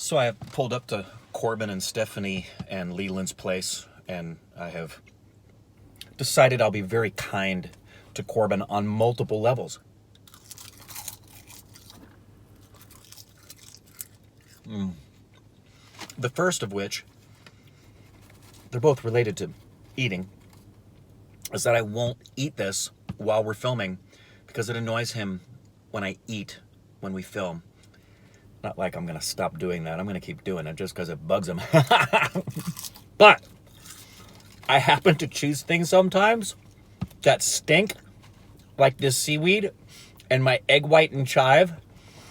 So I have pulled up to Corbin and Stephanie and Leland's place, and I have decided I'll be very kind to Corbin on multiple levels. The first of which, they're both related to eating, is that I won't eat this while we're filming because it annoys him when I eat when we film. Not like I'm going to stop doing that. I'm going to keep doing it just because it bugs him. But I happen to choose things sometimes that stink, like this seaweed and my egg white and chive.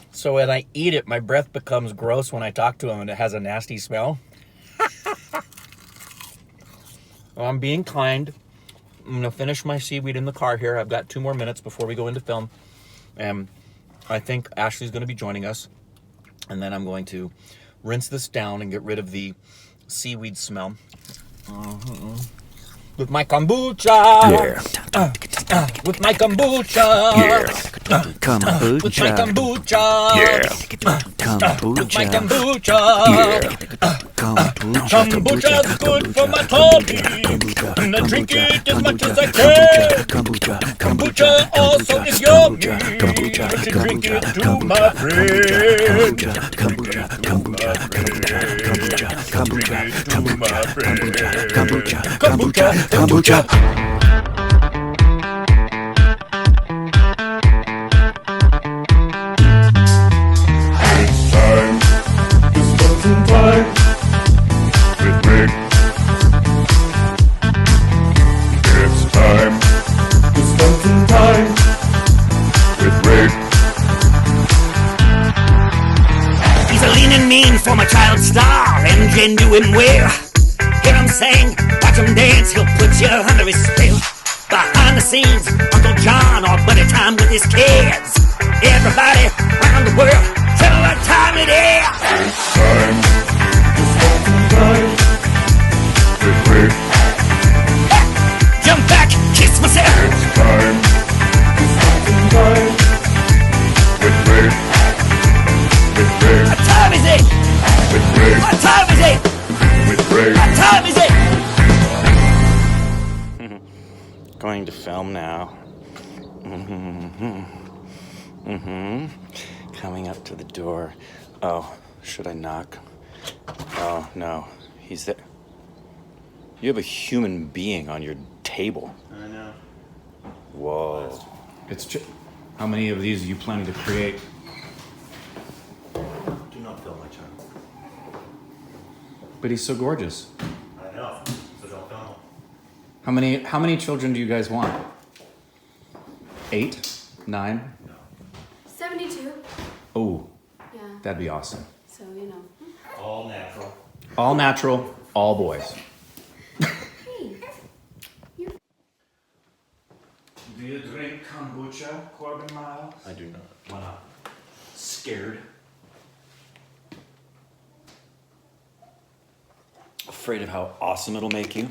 So when I eat it, my breath becomes gross when I talk to him and it has a nasty smell. Well, I'm being kind. I'm going to finish my seaweed in the car here. I've got 2 more minutes before we go into film. And I think Ashley's going to be joining us. And then I'm going to rinse this down and get rid of the seaweed smell. With my kombucha. Yeah. With my kombucha. Yeah. With my Kombucha. kombucha. Yeah. With my Kombucha. kombucha. Kombucha. Kombucha is good for my tummy. And I drink it as much as I can. Kombucha also is yummy. You should drink it to my friend. Kombucha. It's time to spend some time with Rick. It's time to spend some time with Rick. He's a lean and mean former child star, and do him well. Hear him sing, watch him dance, he'll put you under his spell. Behind the scenes, Uncle John or buddy time with his kids. Everybody around the world, tell what time it is. It's time to spend some time with Rick. Jump back, kiss myself. It's time to spend some time with Rick. With Rick. What time is it? With Rick. What time is it? With Rick. What time is it? Going to film now. Coming up to the door. Oh, should I knock? Oh, no. He's there. You have a human being on your table. I know. Whoa. How many of these are you planning to create? Do not film my child. But he's so gorgeous. I know, so don't film him. How many children do you guys want? 8? 9? 72. Oh, Yeah. that'd be awesome. So, you know. All natural. All natural, all boys. Hey. Do you drink kombucha, Corbin Miles? I do not. Why not? Scared? Afraid of how awesome it'll make you?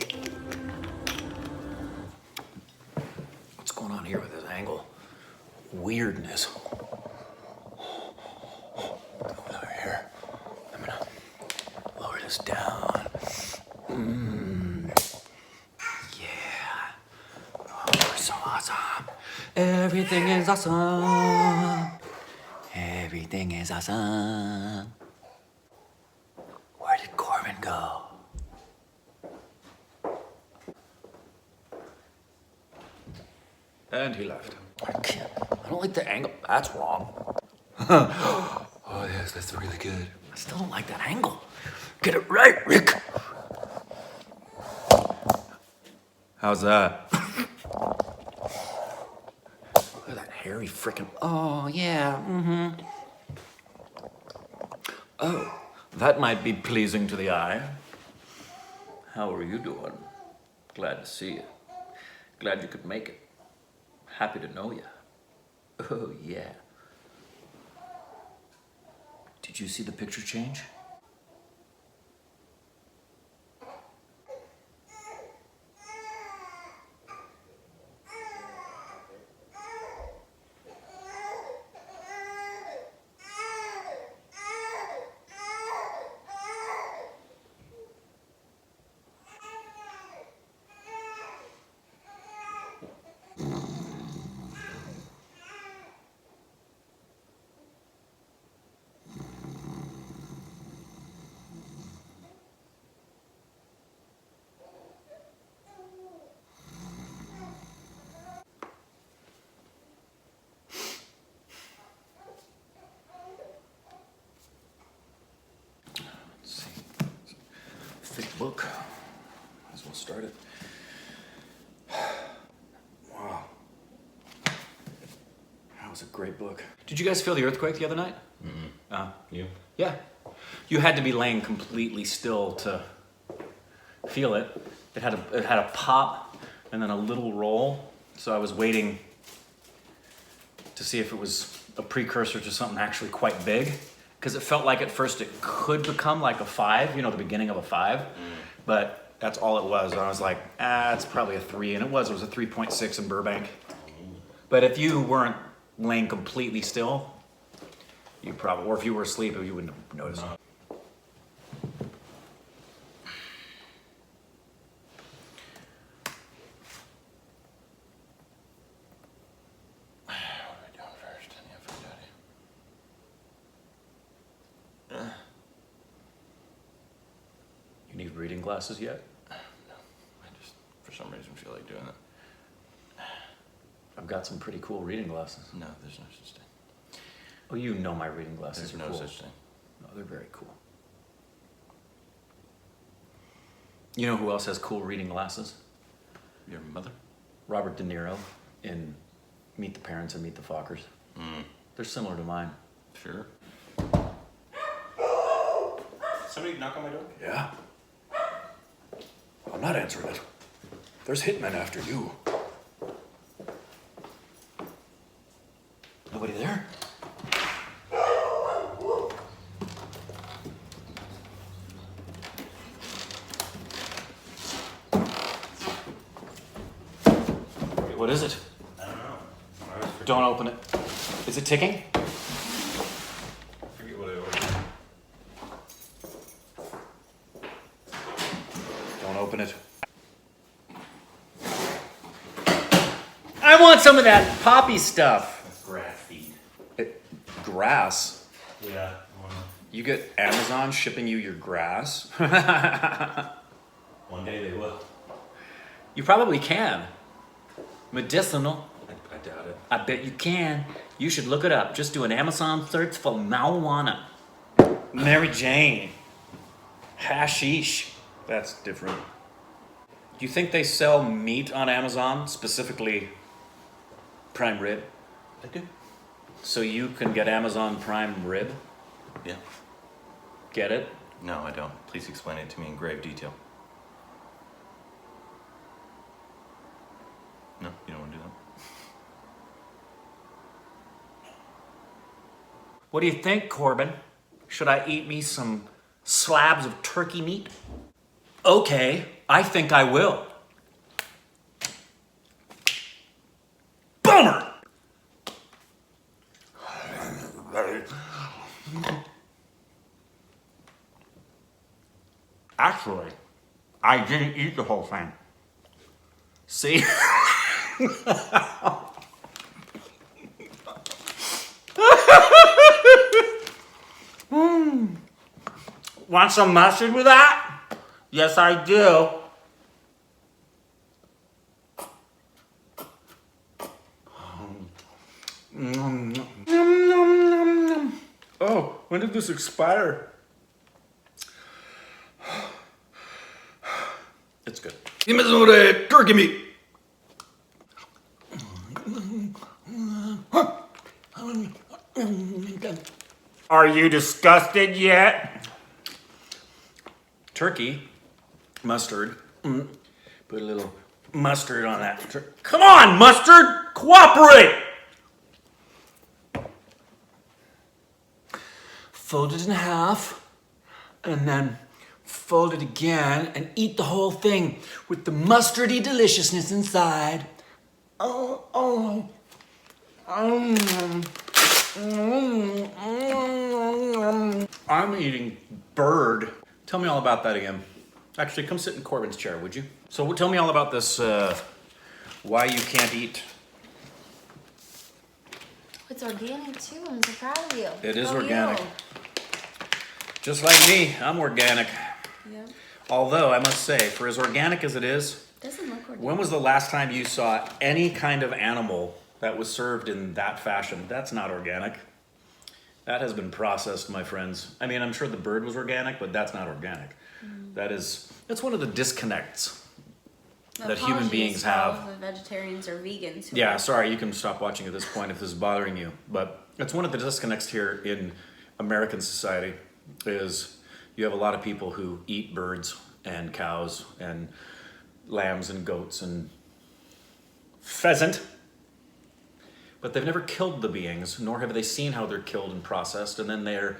What's going on here with this angle? Weirdness. Over here. I'm gonna lower this down. Yeah. Oh, we're so awesome. Everything is awesome. Everything is awesome. Where did Corbin go? And he left. I don't like the angle. That's wrong. Oh, yes, that's really good. I still don't like that angle. Get it right, Rick. How's that? Look at that hairy frickin'. Oh, yeah. Oh, that might be pleasing to the eye. How are you doing? Glad to see you. Glad you could make it. Happy to know you. Oh, yeah. Did you see the picture change? book. Might as well start it. Wow. That was a great book. Did you guys feel the earthquake the other night? You? Yeah. You had to be laying completely still to feel it. It had a pop and then a little roll. So I was waiting to see if it was a precursor to something actually quite big. Because it felt like at first it could become like a 5, you know, the beginning of a 5. But that's all it was. And I was like, it's probably a 3. And it was a 3.6 in Burbank. But if you weren't laying completely still, you probably, or if you were asleep, you wouldn't have noticed. You need reading glasses yet? I just, for some reason, feel like doing it. I've got some pretty cool reading glasses. No, there's no such thing. Oh, you know my reading glasses There's are no cool. such thing. No, they're very cool. You know who else has cool reading glasses? Your mother? Robert De Niro in Meet the Parents and Meet the Fockers. They're similar to mine. Sure. Somebody knock on my door? Yeah? I'm not answering it. There's hitmen after you. Nobody there? Wait, what is it? I don't know. Don't open it. Is it ticking? I forget what I ordered. Don't open it. I want some of that poppy stuff. That's grass feed. Grass? Yeah. You get Amazon shipping you your grass? One day they will. You probably can. Medicinal. I doubt it. I bet you can. You should look it up. Just do an Amazon search for marijuana. Mary Jane. Hashish. That's different. Do you think they sell meat on Amazon, specifically prime rib? I do. So you can get Amazon prime rib? Yeah. Get it? No, I don't. Please explain it to me in grave detail. No, you don't want to do that. What do you think, Corbin? Should I eat me some slabs of turkey meat? Okay, I think I will. Bummer! Actually, I didn't eat the whole thing. See? Want some mustard with that? Yes, I do. Oh, when did this expire? It's good. Give me some of that turkey meat. Are you disgusted yet? Turkey, mustard. Put a little mustard on that. Come on, mustard! Cooperate! Fold it in half, and then fold it again, and eat the whole thing with the mustardy deliciousness inside. I'm eating bird. Tell me all about that again. Actually, come sit in Corbin's chair, would you? So tell me all about this, why you can't eat. It's organic too. I'm so proud of you. It is Go organic. you. Just like me, I'm organic. Yep. Although, I must say, for as organic as it is, Doesn't look organic. when was the last time you saw any kind of animal that was served in that fashion? That's not organic. That has been processed, my friends. I mean, I'm sure the bird was organic, but that's not organic. That is That's one of the disconnects that human Apologies beings to all have. of the vegetarians or vegans. Who Yeah, are- sorry, you can stop watching at this point if this is bothering you. But it's one of the disconnects here in American society is you have a lot of people who eat birds and cows and lambs and goats and pheasant. But they've never killed the beings, nor have they seen how they're killed and processed, and then they're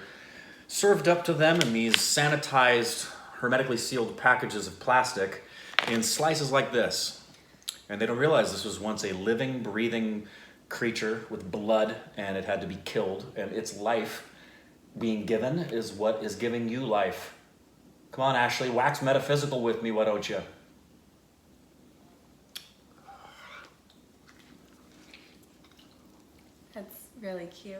served up to them in these sanitized, hermetically sealed packages of plastic in slices like this. And they don't realize this was once a living, breathing creature with blood, and it had to be killed, and its life being given is what is giving you life. Come on, Ashley, wax metaphysical with me, why don't you? That's really cute.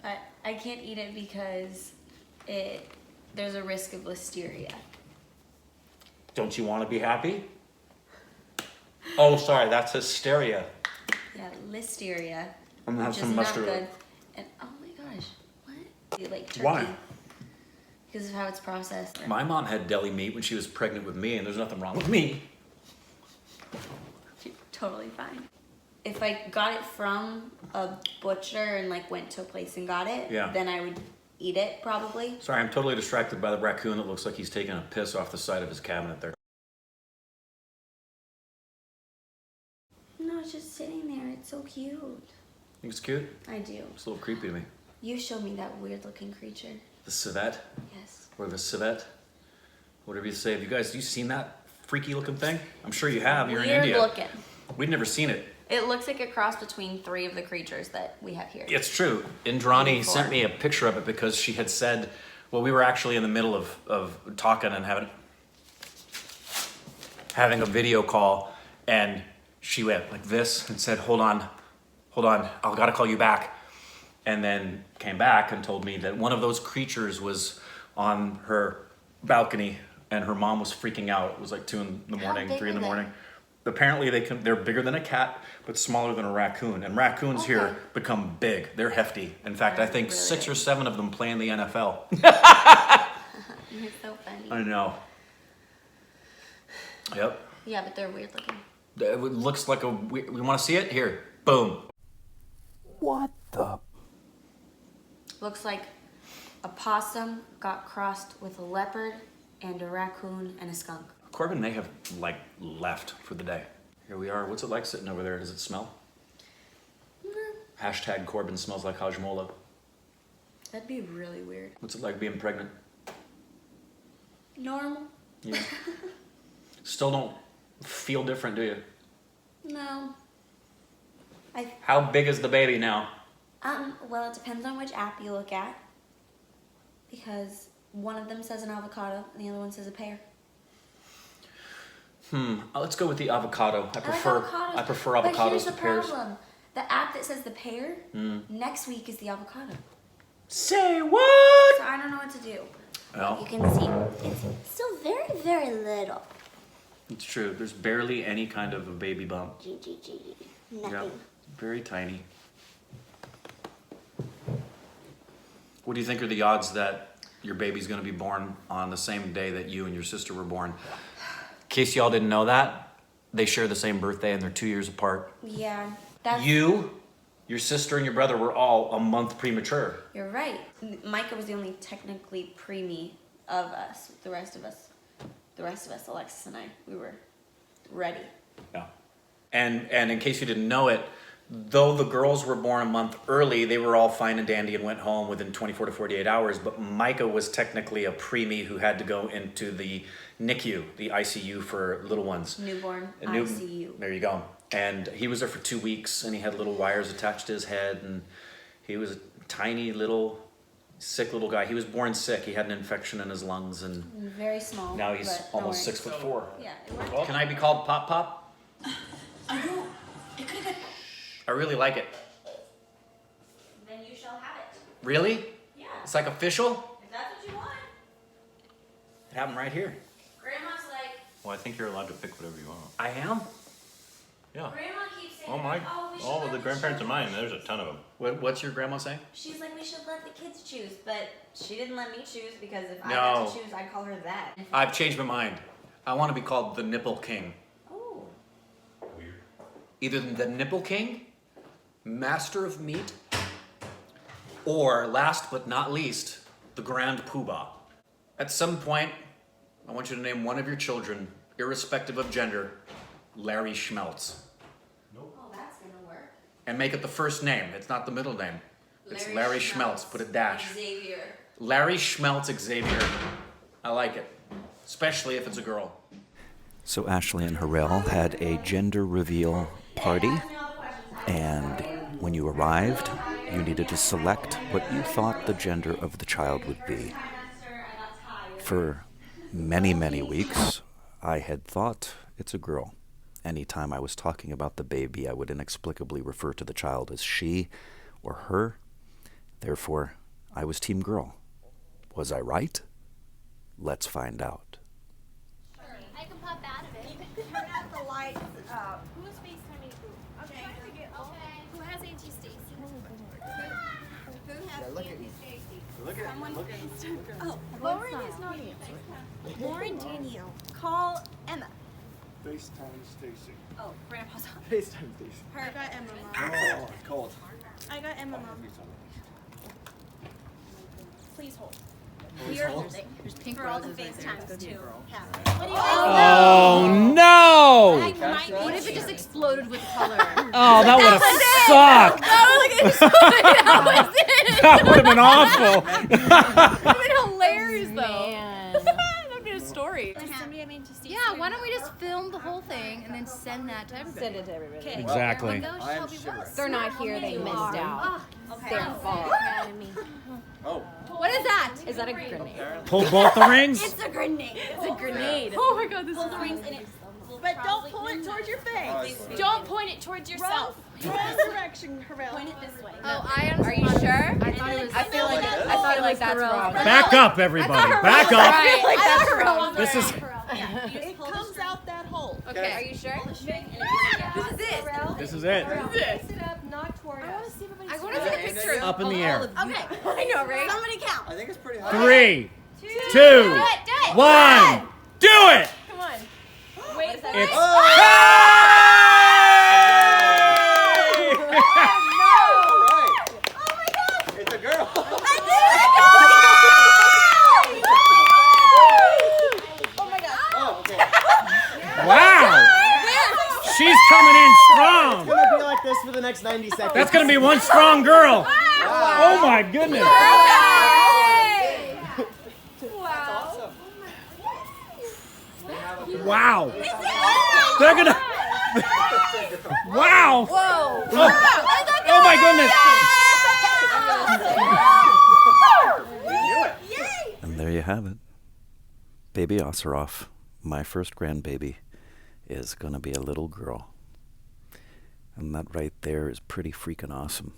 But I can't eat it because there's a risk of listeria. Don't you want to be happy? Oh, sorry, that's hysteria. Yeah, listeria. I'm gonna have which some is not mustard. good. And oh my gosh, what? You like turkey? Why? Because of how it's processed. My mom had deli meat when she was pregnant with me, and there's nothing wrong with me. Totally fine. If I got it from a butcher and like went to a place and got it, Yeah. then I would eat it probably. Sorry, I'm totally distracted by the raccoon that looks like he's taking a piss off the side of his cabinet there. No, it's just sitting there. It's so cute. Think it's cute? I do. It's a little creepy to me. You showed me that weird looking creature. The civet, Yes. or the civet, whatever you say. Have you guys, you seen that freaky looking thing? I'm sure you have. You're in Weird India. looking. We'd never seen it. It looks like a cross between 3 of the creatures that we have here. It's true. Indrani Before. sent me a picture of it because she had said, well, we were actually in the middle of talking and having a video call, and she went like this and said, hold on, I've got to call you back. And then came back and told me that one of those creatures was on her balcony and her mom was freaking out. It was like 2 in the How morning, big 3 in the are they? morning. Apparently they're bigger than a cat, but smaller than a raccoon. And raccoons here Okay. become big. They're hefty. In fact, I They're think really 6 or big. 7 of them play in the NFL. It's so funny. I know. Yep. Yeah, but they're weird looking. It looks like we want to see it? Here. Boom. What the? Looks like a possum got crossed with a leopard and a raccoon and a skunk. Corbin may have like left for the day. Here we are. What's it like sitting over there? Does it smell? Hashtag Corbin smells like hajmola. That'd be really weird. What's it like being pregnant? Normal? Yeah. Still don't feel different, do you? No. How big is the baby now? Well, it depends on which app you look at. Because one of them says an avocado and the other one says a pear. Let's go with the avocado. I prefer avocados. But avocados here's to the pears. problem. The app that says the pear, next week is the avocado. Say what? So I don't know what to do. You Well, can see it's still very, very little. it's true. There's barely any kind of a baby bump. Nothing. Yeah, very tiny. What do you think are the odds that your baby's going to be born on the same day that you and your sister were born? In case y'all didn't know that, they share the same birthday and they're 2 years apart. Yeah, that's. You, your sister, and your brother were all a month premature. You're right. Micah was the only technically preemie of us. The rest of us, Alexis and I, we were ready. Yeah. And in case you didn't know it, though the girls were born a month early, they were all fine and dandy and went home within 24 to 48 hours. But Micah was technically a preemie who had to go into the NICU, the ICU for little ones. Newborn A new- ICU. There you go. And he was there for 2 weeks, and he had little wires attached to his head, and he was a tiny little, sick little guy. He was born sick. He had an infection in his lungs, and Very small. now he's but almost don't 6'4". Yeah, it worked. Can I be called Pop Pop? I really like it. Then you shall have it. Really? Yeah. It's like official? If that's what you want. It happened right here. Grandma's like, Well, I think you're allowed to pick whatever you want. I am? Yeah. Grandma keeps All of the grandparents of mine, there's a ton of them. What's your grandma saying? She's like, we should let the kids choose, but she didn't let me choose because if I No. got to choose, I'd call her that. I've changed my mind. I want to be called the Nipple King. Oh. Weird. Either the Nipple King, Master of Meat, or last but not least, the Grand Poobah. At some point, I want you to name one of your children, irrespective of gender, Larry Schmeltz. Oh, that's gonna work. And make it the first name. It's not the middle name. It's Larry Schmeltz. Put a dash. Xavier. Larry Schmeltz Xavier. I like it. Especially if it's a girl. So Ashley and Harrell had a gender reveal party, and when you arrived, you needed to select what you thought the gender of the child would be. For many, many weeks, I had thought it's a girl. Anytime I was talking about the baby, I would inexplicably refer to the child as she or her. Therefore, I was team girl. Was I right? Let's find out. I can pop out of it. Turn out the lights. Who's FaceTiming who? Okay. Who has Auntie Stacy? Who has Auntie Stacy? Someone FaceTime. Oh, Lauren is not answering. Lauren Danielle. Call Emma. FaceTime Stacy. Oh, Grandpa's on. FaceTime Stacy. I got Emma, Mom. Oh, cold. I got Emma, Mom. Please hold. Please We are hold. holding for all the FaceTimes to happen. Oh no! What if it just exploded with color? Oh, that would have sucked! That would have been awful! That would have been hilarious though. That'd be a story. Somebody I mean to see. Yeah, why don't we just film the whole thing and then send that to everybody? Send it to everybody. Okay. Exactly. I am sure. They're not here, they missed out. Okay. Their fault. Oh, What is that? Is that a grenade? Pull both the rings? It's a grenade. It's a grenade. Oh my god, this Pull is the rings in it. But don't pull it towards your face. Don't point it towards yourself. Wrong direction, Harrell. Point it this way. Oh, I understand. Are you sure? I thought it was. I feel like that's wrong. Back up, everybody. Back up. I feel like that's wrong. This is. It comes out that hole. Okay, are you sure? This is it. This is it. Face it up, not toward us. I want to take a picture of Up in the air. Okay. I know, right? Somebody count. I think it's pretty high. 3, 2, Do it. 1. Do it! Come on. Wait, is that It's. Right. Oh my god! It's a girl. Oh my god! Oh, okay. Wow! She's coming in strong. It's gonna be like this for the next 90 seconds. That's gonna be one strong girl. Oh my goodness. Awesome. Wow. They're gonna. Wow. Whoa. Oh my goodness. And there you have it. Baby Oseroff, my first grandbaby, is gonna be a little girl. And that right there is pretty freaking awesome.